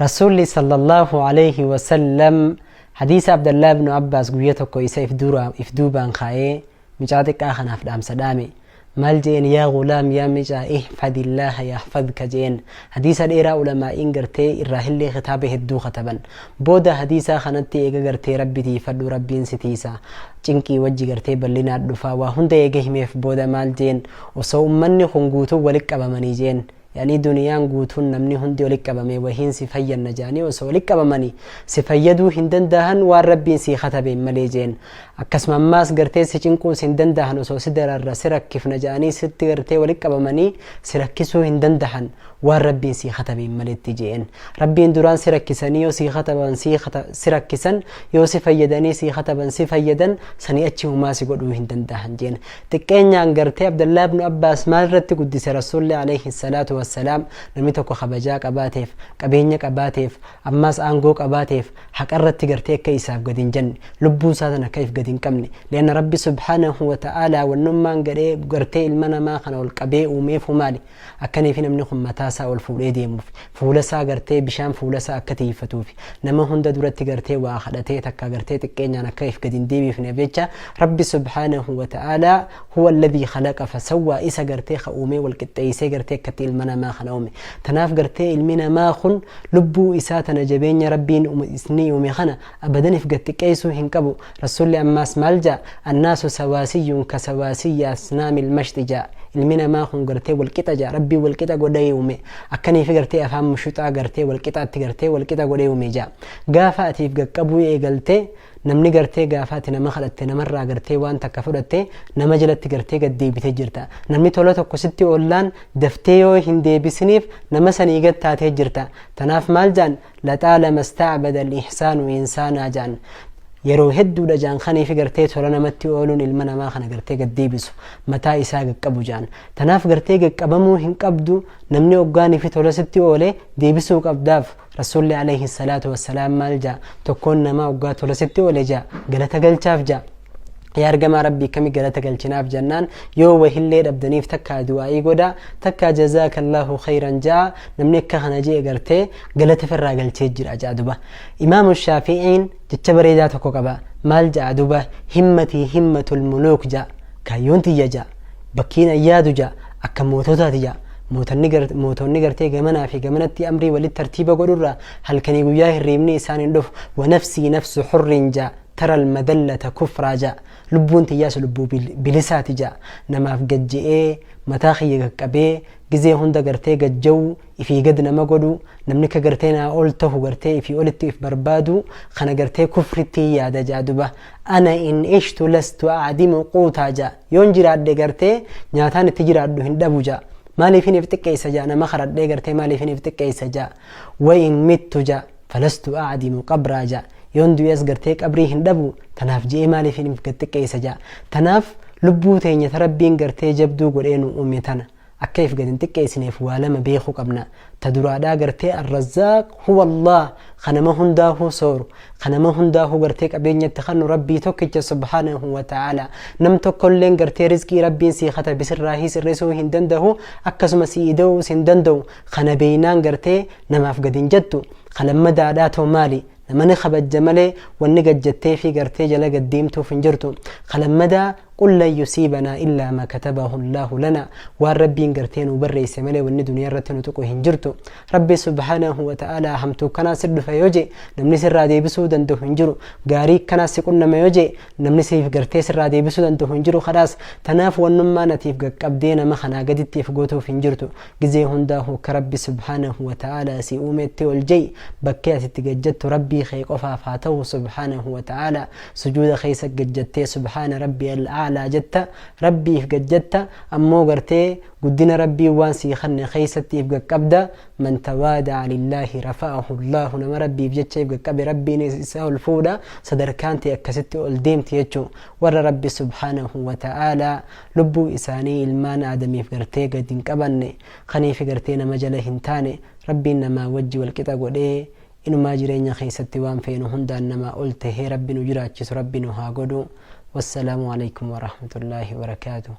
رسول صلى الله عليه وسلم حديث عبد الله بن عباس قويته كويسة إفدوبان خايه مجادك آخنا في دام سدامي مال جين يا غلام يا مجا احفظ الله يحفظك جين حديث الإيرا علماء إنجرتي إراهلي خطابه الدو خطبا بودا حديثا خانتي إيجا غرتي ربي تي فدو ربين ستيسا cinqii wajji gartee bal'inaa dhufaa waa hunda eega himeef booda maal jeen osoo ummanni kun guutuu walitti qabamanii jeen yani duniyaan guutuun namni hundi walitti qabamee wahiin si fayyanna jaanii osoo walitti qabamanii si fayyaduu hin danda'an waan rabbiin si katabe malee jeen akkasuma ammaas gartee si cinquu hin danda'an osoo si dararra si rakkifna jaanii sitti gartee walitti qabamanii si rakkisuu hin danda'an waan rabbiin si katabe maleetti jeen rabbiin duraan si rakkisanii yoo si kataban si rakkisan yoo si fayyadanii si kataban si fayyadan sani achi humaa si godhuu hin danda'an jeen xiqqeenyaan gartee Abdullah ibn Abbas maal irratti guddise rasuulli alayhi salaatu wassalaam namni tokko kabajaa qabaateef qabeenya qabaateef ammas aangoo qabaateef haqa irratti gartee akka isaaf gadin jenne lubbuu isaa tan akka if gadin qabne leena rabbi subhanahu wa ta'ala wannummaan gadhee gartee ilma namaa kana ol qabee uumeef humaali akkaniif namni kun mataa isaa ol fuudhee deemuuf fuula isaa gartee bishaan fuula isaa akka tiifatuuf nama hunda duratti gartee waa kadhatee takka gartee xiqqeenyaan akka if gadin deebifne jecha rabbi subhanahu wa ta'ala huwa alladhi khalaqa fasawwa isa gartee khaume wal qixxeessee gartee akkatti ilma namaa kana uume tanaaf gartee ilmi namaa kun lubbuu isaa tana jabeenya rabbiin isni uume kana abadan if gattiqeessuu hin qabu rasuulli ammaas maal jaa annaasu sawaasiyyun ka sawaasiyya asnaamil mashtija ilmi namaa kun gartee wal qixa jaa rabbii wal qixa godhee uume akkaniif gartee afaan mushuxaa gartee wal qixaatti gartee wal qixa godhee uume jaa gaafa atiif gaqqabuu eegaltee namni gartee gaafaati nama kadhatte namarraa gartee waan takka fudhatte nama jalatti gartee gad deebitee jirta namni tola tokko sitti ollaan daftee yoo hin deebisiniif nama sanii gad taatee jirta tanaaf maal jaan laxaalama ista'bada al-ihsaanu insaanaa jaan yeroo hedduudha jaan kaniif gartee tola namatti ooluun ilma namaa kana gartee gad deebisu mataa isaa gaqqabu jaan tanaaf gartee gaqqabamuu hin qabdu namni oggaanii fi tola sitti oole deebisuu qabdaaf rasuulli alayhi salaatu wassalaam maal jaa tokkoon nama oggaa tola sitti oole jaa galata galchaaf jaa يا أرجما ربي كم جلت جلتناف جنان يو وهلي أبدنيف تكا دعائي قدا تكا جزاك الله خيرا جاء نمنك خنا جي قرتي جلت في الراجل تجر أجادبه إمام الشافعين تتبري ذات كوكبا مال جادبه همتي همة الملوك جاء كيونتي جاء بكينا يادو جاء أكموتوتا جاء موتوني قرتي جمنا في جمنتي أمري وللترتيب قدرة هل كان يجاه الريمني سان ندف ونفسي نفس حر جاء ترى المذلة كفر جاء لبون تياس لبو بلسات جاء نما في جي متاخي قبي جزي هندا قرتي جو في قد نما قدو نمنك قرتينا قلته قرتي في قلتي في بربادو خنا قرتي كفرتي يا دا جادبه أنا إن عشت لست أعدم قوتا جاء ينجر عد قرتي نياتان تجر عدو هندبو جاء مالي فيني فتكي سجاء أنا مخرج دي قرتي مالي فيني فتكي سجاء وإن مت جاء فلست أعدم قبرا جاء يوندو يسقرتيك أبري هندبو تناف جي مالي فيني فتكي سجاء تناف لبو تيني تربين قرتي جبدو قرينو أميتنا أكيف قد انتكي سنيف والما بيخو قبنا تدرا دا قرتي الرزاق هو الله خنما هنداه صور خنما هنداه قرتيك أبين يتخنو ربي توكج سبحانه وتعالى نمتو كلين قرتي رزقي ربي سي خطر بسر راهي سرسو هندنده أكسو مسيدو سندندو خنبينان قرتي نماف قد انجدتو خلما داداتو مالي لما نخبت جمالي ونقد جتي في قرتي جلا قديمتو فنجرتو خلما دا قل لا يصيبنا إلا ما كتبه الله لنا والربي قرتين وبري سمالي والندنيا رتن وتقو هنجرتو ربي سبحانه وتعالى همتو كنا سد فيوجي نمني سر رادي بسود انتو هنجرو غاري كنا سيقنا ما يوجي نمني سيف قرتي سر رادي بسود انتو هنجرو خلاص تناف ونما نتيف قبدينا ما خنا قد تيف قوتو فنجرتو جزي هنداه كربي سبحانه وتعالى سي أوميتي والجي بكيات تجدت ربي خيق فاتو سبحانه وتعالى سجود خيسك جدتي سبحان ربي الأعلى جدت ربي في جدت أمو قرتي قدنا ربي وانسي خن خيستي يبقى كبدا من توادع لله رفعه الله نما ربي بجتش يبقى كب ربي نساو الفودا صدر كانتي أكستي والديمتي يجو ور ربي سبحانه وتعالى لبو إساني المان آدمي في قرتي قدين كبني خني في قرتينا مجله هنتاني ربي إنما وجي والكتاب وديه إنو ما جرينا خيستي وان فينو هندا إنما قلت هي ربي نجراتش ربي نها قدو والسلام عليكم ورحمة الله وبركاته.